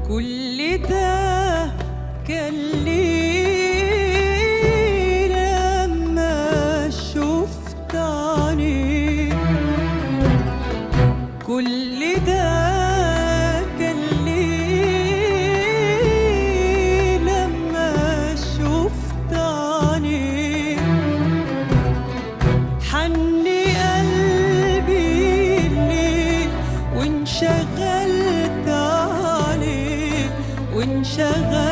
كل ده كان ليه لما شفت عينيك. كل ده كان ليه لما شفت عينيك. حني قلبي ليك وانشغلت عليك وانشغلت